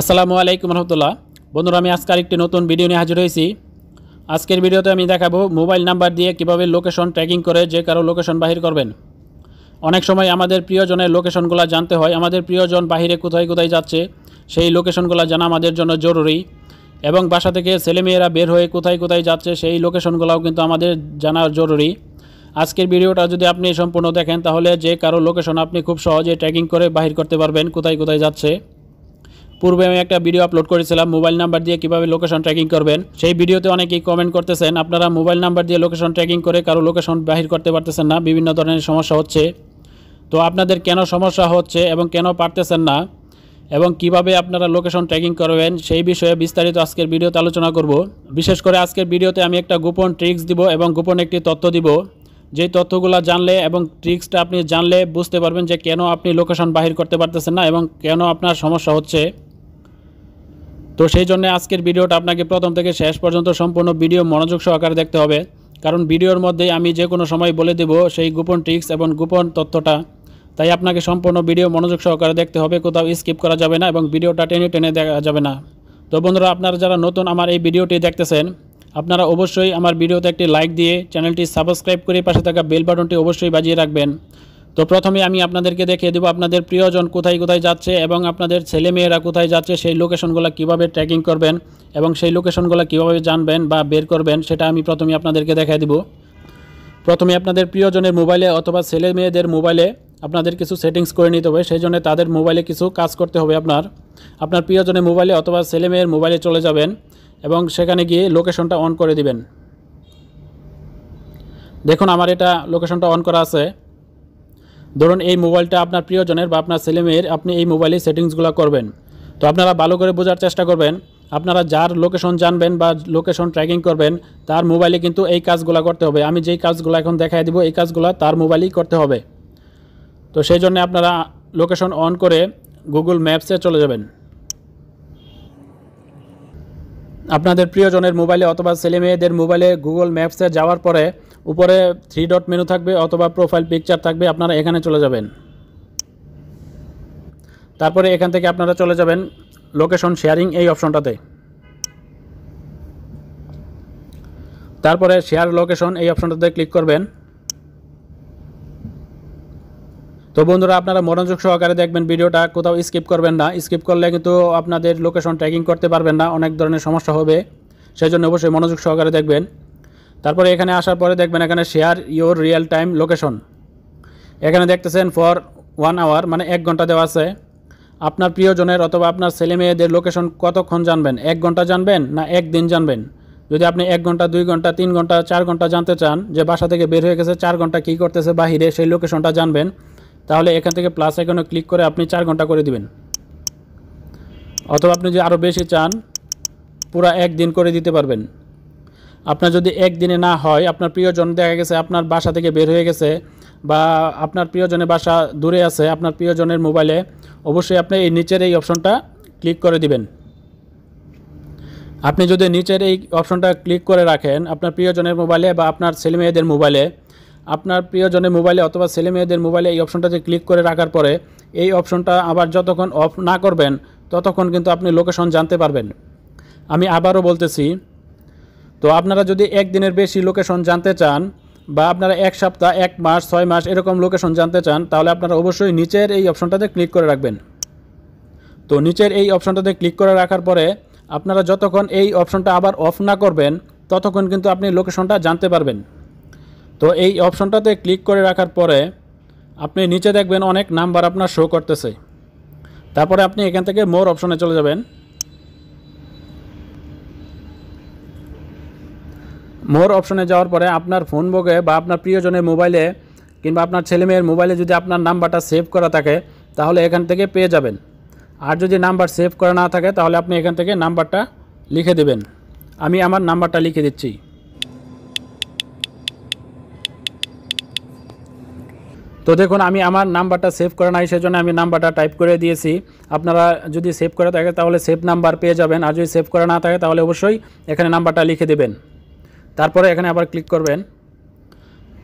আসসালামু আলাইকুম রহমতুল্লাহ। বন্ধুরা, আমি আজকে আরেকটি নতুন ভিডিও নিয়ে হাজির হয়েছি। আজকের ভিডিওতে আমি দেখাবো মোবাইল নাম্বার দিয়ে কিভাবে লোকেশন ট্র্যাকিং করে যে কারো লোকেশন বাহির করবেন। অনেক সময় আমাদের প্রিয়জনের লোকেশনগুলো জানতে হয়। আমাদের প্রিয়জন বাহিরে কোথায় কোথায় যাচ্ছে সেই লোকেশনগুলো জানা আমাদের জন্য জরুরি, এবং বাসা থেকে ছেলেমেয়েরা বের হয়ে কোথায় কোথায় যাচ্ছে সেই লোকেশনগুলোও কিন্তু আমাদের জানা জরুরি। আজকের ভিডিওটা যদি আপনি সম্পূর্ণ দেখেন তাহলে যে কারো লোকেশন আপনি খুব সহজে ট্র্যাকিং করে বাহির করতে পারবেন কোথায় কোথায় যাচ্ছে। পূর্বে আমি একটা ভিডিও আপলোড করেছিলাম মোবাইল নাম্বার দিয়ে কিভাবে লোকেশন ট্র্যাকিং করবেন। সেই ভিডিওতে অনেকেই কমেন্ট করতেছেন আপনারা মোবাইল নাম্বার দিয়ে লোকেশন ট্র্যাকিং করে কারো লোকেশন বাহির করতে পারতেছেন না, বিভিন্ন ধরনের সমস্যা হচ্ছে। তো আপনাদের কেন সমস্যা হচ্ছে এবং কেন পারতেছেন না এবং কিভাবে আপনারা লোকেশন ট্র্যাকিং করবেন সেই বিষয়ে বিস্তারিত আজকের ভিডিওতে আলোচনা করব। বিশেষ করে আজকের ভিডিওতে আমি একটা গোপন ট্রিক্স দিব এবং গোপন একটি তথ্য দিব। যেই তথ্যগুলো জানলে এবং ট্রিক্সটা আপনি জানলে বুঝতে পারবেন যে কেন আপনি লোকেশন বাহির করতে পারতেছেন না এবং কেন আপনার সমস্যা হচ্ছে। তো সেই জন্য আজকের ভিডিওটা আপনাকে প্রথম থেকে শেষ পর্যন্ত সম্পূর্ণ ভিডিও মনোযোগ সহকারে দেখতে হবে, কারণ ভিডিওর মধ্যেই আমি যে কোনো সময় বলে দেব সেই গোপন ট্রিক্স এবং গোপন তথ্যটা। তাই আপনাকে সম্পূর্ণ ভিডিও মনোযোগ সহকারে দেখতে হবে, কোথাও স্কিপ করা যাবে না এবং ভিডিওটা টেনে টেনে দেখা যাবে না। তো বন্ধুরা, আপনারা যারা নতুন আমার এই ভিডিওটি দেখতেছেন আপনারা অবশ্যই আমার ভিডিওতে একটি লাইক দিয়ে চ্যানেলটি সাবস্ক্রাইব করে পাশে থাকা বেল বাটনটি অবশ্যই বাজিয়ে রাখবেন। তো প্রথমে আমি আপনাদেরকে দেখিয়ে দেবো আপনাদের প্রিয়জন কোথায় কোথায় যাচ্ছে এবং আপনাদের ছেলেমেয়েরা কোথায় যাচ্ছে সেই লোকেশনগুলো কিভাবে ট্র্যাকিং করবেন এবং সেই লোকেশনগুলো কিভাবে জানবেন বা বের করবেন সেটা আমি প্রথমে আপনাদেরকে দেখিয়ে দেব। প্রথমে আপনাদের প্রিয়জনের মোবাইলে অথবা ছেলে মেয়েদের মোবাইলে আপনাদের কিছু সেটিংস করে নিতে হবে। সেই জন্য তাদের মোবাইলে কিছু কাজ করতে হবে। আপনার প্রিয়জনের মোবাইলে অথবা ছেলে মেয়ের মোবাইলে চলে যাবেন এবং সেখানে গিয়ে লোকেশনটা অন করে দিবেন। দেখুন আমার এটা লোকেশনটা অন করা আছে। ধরুন এই মোবাইলটা আপনার প্রিয়জনের বা আপনার ছেলেমেয়ের, আপনি এই মোবাইলে সেটিংসগুলো করবেন। তো আপনারা ভালো করে বোঝার চেষ্টা করবেন। আপনারা যার লোকেশন জানবেন বা লোকেশন ট্র্যাকিং করবেন তার মোবাইলে কিন্তু এই কাজগুলো করতে হবে। আমি যেই কাজগুলো এখন দেখাই দিব এই কাজগুলো তার মোবাইলেই করতে হবে। তো সেই জন্য আপনারা লোকেশন অন করে গুগল ম্যাপসে চলে যাবেন। আপনাদের প্রিয়জনের মোবাইলে অথবা ছেলেমেয়েদের মোবাইলে গুগল ম্যাপসে যাওয়ার পরে উপরে 3 ডট মেনু থাকবে অথবা প্রোফাইল পিকচার থাকবে, আপনারা এখানে চলে যাবেন। তারপরে এখান থেকে আপনারা চলে যাবেন লোকেশন শেয়ারিং এই অপশনটাতে। তারপরে শেয়ার লোকেশন এই অপশনটাতে ক্লিক করবেন। তো বন্ধুরা, আপনারা মনোযোগ সহকারে দেখবেন ভিডিওটা, কোথাও স্কিপ করবেন না। স্কিপ করলে কিন্তু আপনাদের লোকেশন ট্র্যাকিং করতে পারবেন না, অনেক ধরনের সমস্যা হবে। সেই জন্য অবশ্যই মনোযোগ সহকারে দেখবেন। তারপরে এখানে আসার পরে দেখবেন এখানে share your real time location, এখানে দেখতেছেন ফর 1 আওয়ার মানে 1 ঘন্টা দেওয়া আছে। আপনার প্রিয়জনের অথবা আপনার ছেলে মেয়েদের লোকেশন কতক্ষণ জানবেন? 1 ঘন্টা জানবেন না 1 দিন জানবেন? যদি আপনি 1 ঘন্টা 2 ঘন্টা 3 ঘন্টা 4 ঘন্টা জানতে চান যে বাসা থেকে বের হয়ে গেছে 4 ঘন্টা কী করতেছে বাহিরে সেই লোকেশনটা জানবেন, তাহলে এখান থেকে প্লাস আইকনে ক্লিক করে আপনি 4 ঘন্টা করে দিবেন। অথবা আপনি যদি আরও বেশি চান পুরা 1 দিন করে দিতে পারবেন। আপনার যদি 1 দিনে না হয়, আপনার প্রিয়জন দেখা গেছে আপনার বাসা থেকে বের হয়ে গেছে বা আপনার প্রিয়জনের বাসা দূরে আছে আপনার প্রিয়জনের মোবাইলে, অবশ্যই আপনি এই নিচের এই অপশনটা ক্লিক করে দিবেন। আপনি যদি নিচের এই অপশনটা ক্লিক করে রাখেন আপনার প্রিয়জনের মোবাইলে বা আপনার ছেলেমেয়েদের মোবাইলে, আপনার প্রিয়জনের মোবাইলে অথবা ছেলেমেয়েদের মোবাইলে এই অপশনটাতে ক্লিক করে রাখার পরে এই অপশনটা আবার যতক্ষণ অফ না করবেন ততক্ষণ কিন্তু আপনি লোকেশন জানতে পারবেন। আমি আবারও বলতেছি, তো আপনারা যদি 1 দিনের বেশি লোকেশন জানতে চান বা আপনারা 1 সপ্তাহ 1 মাস 6 মাস এরকম লোকেশন জানতে চান তাহলে আপনারা অবশ্যই নিচের এই অপশনটাতে ক্লিক করে রাখবেন। তো নিচের এই অপশনটাতে ক্লিক করে রাখার পরে আপনারা যতক্ষণ এই অপশনটা আবার অফ না করবেন ততক্ষণ কিন্তু আপনি লোকেশনটা জানতে পারবেন। তো এই অপশনটাতে ক্লিক করে রাখার পরে আপনি নিচে দেখবেন অনেক নাম্বার আপনার শো করতেছে। তারপরে আপনি এখান থেকে মোর অপশনে চলে যাবেন। মোর অপশনে যাওয়ার পরে আপনার ফোন বুকে বা আপনার প্রিয়জনের মোবাইলে কিংবা আপনার ছেলেমেয়ের মোবাইলে যদি আপনার নাম্বারটা সেভ করা থাকে তাহলে এখান থেকে পেয়ে যাবেন। আর যদি নাম্বার সেভ করা না থাকে তাহলে আপনি এখান থেকে নাম্বারটা লিখে দেবেন। আমি আমার নাম্বারটা লিখে দিচ্ছি। তো দেখুন আমি আমার নাম্বারটা সেভ করে নাই, সেজন্য আমি নাম্বারটা টাইপ করে দিয়েছি। আপনারা যদি সেভ করে থাকে তাহলে সেভ নাম্বার পেয়ে যাবেন, আর যদি সেভ করা না থাকে তাহলে অবশ্যই এখানে নাম্বারটা লিখে দেবেন। তারপরে এখানে আবার ক্লিক করবেন,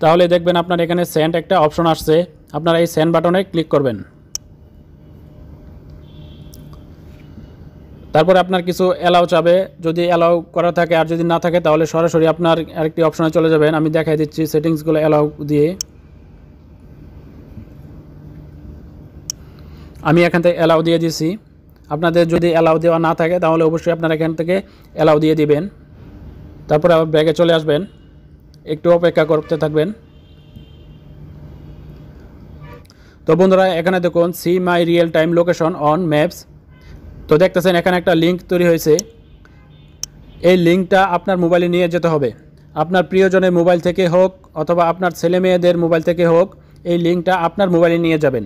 তাহলে দেখবেন আপনার এখানে সেন্ড একটা অপশন আসছে, আপনারা এই সেন্ড বাটনে ক্লিক করবেন। তারপরে আপনার কিছু অ্যালাউ চাবে, যদি অ্যালাউ করা থাকে আর যদি না থাকে তাহলে সরাসরি আপনার আরেকটি অপশনে চলে যাবেন। আমি দেখাই দিচ্ছি সেটিংসগুলো অ্যালাউ দিয়ে। আমি এখান থেকে অ্যালাউ দিয়ে দিছি। আপনাদের যদি অ্যালাউ দেওয়া না থাকে তাহলে অবশ্যই আপনারা এখান থেকে অ্যালাউ দিয়ে দিবেন। তারপরে আবার ব্যাগে চলে আসবেন, একটু অপেক্ষা করতে থাকবেন। তো বন্ধুরা এখানে দেখুন see my real time location on maps. তো দেখতেছেন এখানে একটা লিঙ্ক তৈরি হয়েছে। এই লিঙ্কটা আপনার মোবাইলে নিয়ে যেতে হবে। আপনার প্রিয়জনের মোবাইল থেকে হোক অথবা আপনার ছেলে মেয়েদের মোবাইল থেকে হোক, এই লিঙ্কটা আপনার মোবাইলে নিয়ে যাবেন।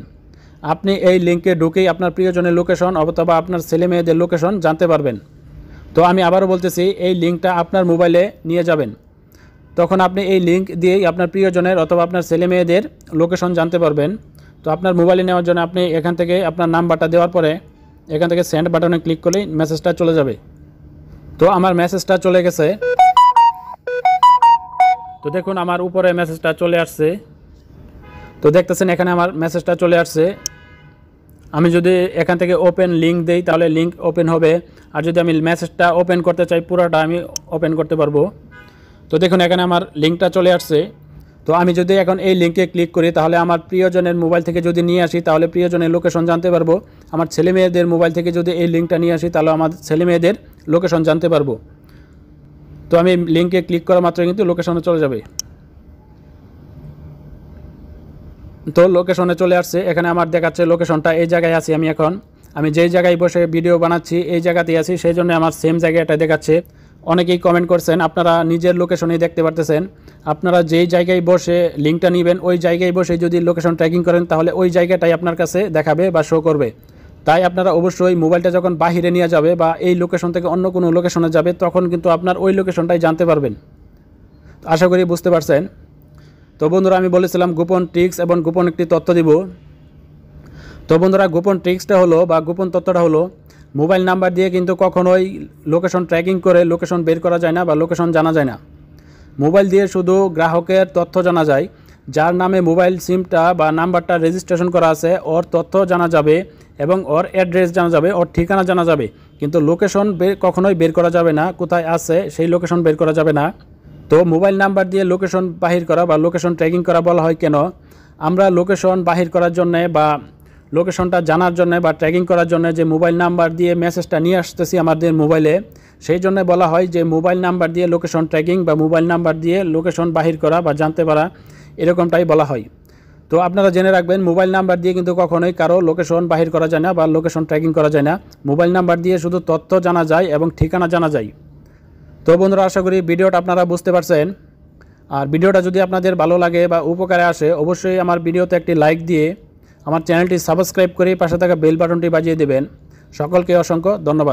আপনি এই লিঙ্কে ঢুকেই আপনার প্রিয়জনের লোকেশন অথবা আপনার ছেলে মেয়েদের লোকেশন জানতে পারবেন। তো আমি আবারও বলতেছি, এই লিঙ্কটা আপনার মোবাইলে নিয়ে যাবেন। তখন আপনি এই লিঙ্ক দিয়েই আপনার প্রিয়জনের অথবা আপনার ছেলে মেয়েদের লোকেশন জানতে পারবেন। তো আপনার মোবাইলে নেওয়ার জন্য আপনি এখান থেকে আপনার নাম্বারটা দেওয়ার পরে এখান থেকে সেন্ড বাটনে ক্লিক করলেই মেসেজটা চলে যাবে। তো আমার মেসেজটা চলে গেছে। তো দেখুন আমার উপরে মেসেজটা চলে আসছে। তো দেখতেছেন এখানে আমার মেসেজটা চলে আসছে। আমি যদি এখান থেকে ওপেন লিঙ্ক দেই তাহলে লিঙ্ক ওপেন হবে, আর যদি আমি মেসেজটা ওপেন করতে চাই পুরোটা আমি ওপেন করতে পারবো। তো দেখুন এখানে আমার লিঙ্কটা চলে আসছে। তো আমি যদি এখন এই লিঙ্কে ক্লিক করি তাহলে আমার প্রিয়জনের মোবাইল থেকে যদি নিয়ে আসি তাহলে প্রিয়জনের লোকেশন জানতে পারবো। আমার ছেলে মেয়েদের মোবাইল থেকে যদি এই লিঙ্কটা নিয়ে আসি তাহলে আমার ছেলে মেয়েদের লোকেশন জানতে পারবো। তো আমি লিঙ্কে ক্লিক করা মাত্র কিন্তু লোকেশনে চলে যাবে। তো লোকেশনে চলে আসছে। এখানে আমার দেখাচ্ছে লোকেশনটা এই জায়গায় আছি আমি এখন। আমি যেই জায়গায় বসে ভিডিও বানাচ্ছি এই জায়গাতেই আছি, সেই জন্য আমার সেম জায়গাটা দেখাচ্ছে। অনেকেই কমেন্ট করছেন, আপনারা নিজের লোকেশনেই দেখতে পারতেছেন। আপনারা যেই জায়গায় বসে লিঙ্কটা নেবেন ওই জায়গায় বসে যদি লোকেশন ট্র্যাকিং করেন তাহলে ওই জায়গাটাই আপনার কাছে দেখাবে বা শো করবে। তাই আপনারা অবশ্যই মোবাইলটা যখন বাহিরে নিয়ে যাবে বা এই লোকেশন থেকে অন্য কোনো লোকেশনে যাবে তখন কিন্তু আপনার ওই লোকেশনটাই জানতে পারবেন। আশা করি বুঝতে পারছেন। তো বন্ধুরা আমি বলেছিলাম গোপন ট্রিক্স এবং গোপন একটি তথ্য দিব। তো বন্ধুরা গোপন ট্রিক্সটা হলো বা গোপন তথ্যটা হলো, মোবাইল নাম্বার দিয়ে কিন্তু কখনোই লোকেশন ট্র্যাকিং করে লোকেশন বের করা যায় না বা লোকেশন জানা যায় না। মোবাইল দিয়ে শুধু গ্রাহকের তথ্য জানা যায়। যার নামে মোবাইল সিমটা বা নাম্বারটা রেজিস্ট্রেশন করা আছে ওর তথ্য জানা যাবে এবং ওর অ্যাড্রেস জানা যাবে, ওর ঠিকানা জানা যাবে, কিন্তু লোকেশন কখনোই বের করা যাবে না। কোথায় আছে সেই লোকেশন বের করা যাবে না। তো মোবাইল নাম্বার দিয়ে লোকেশন বাহির করা বা লোকেশন ট্র্যাকিং করা বলা হয় কেন? আমরা লোকেশন বাহির করার জন্য বা লোকেশনটা জানার জন্য বা ট্র্যাকিং করার জন্য যে মোবাইল নাম্বার দিয়ে মেসেজটা নিয়ে আসতেছি আমাদের মোবাইলে, সেই জন্য বলা হয় যে মোবাইল নাম্বার দিয়ে লোকেশন ট্র্যাকিং বা মোবাইল নাম্বার দিয়ে লোকেশন বাহির করা বা জানতে পারা, এরকমটাই বলা হয়। তো আপনারা জেনে রাখবেন, মোবাইল নাম্বার দিয়ে কিন্তু কখনোই কারো লোকেশন বাহির করা যায় না বা লোকেশন ট্র্যাকিং করা যায় না। মোবাইল নাম্বার দিয়ে শুধু তথ্য জানা যায় এবং ঠিকানা জানা যায়। তো বন্ধুরা আশা করি ভিডিওটা আপনারা বুঝতে পারছেন। আর ভিডিওটা যদি আপনাদের ভালো লাগে বা উপকারে আসে অবশ্যই আমার ভিডিওতে একটি লাইক দিয়ে আমার চ্যানেলটি সাবস্ক্রাইব করে পাশে থাকা বেল বাটনটি বাজিয়ে দেবেন। সকলকে অসংখ্য ধন্যবাদ।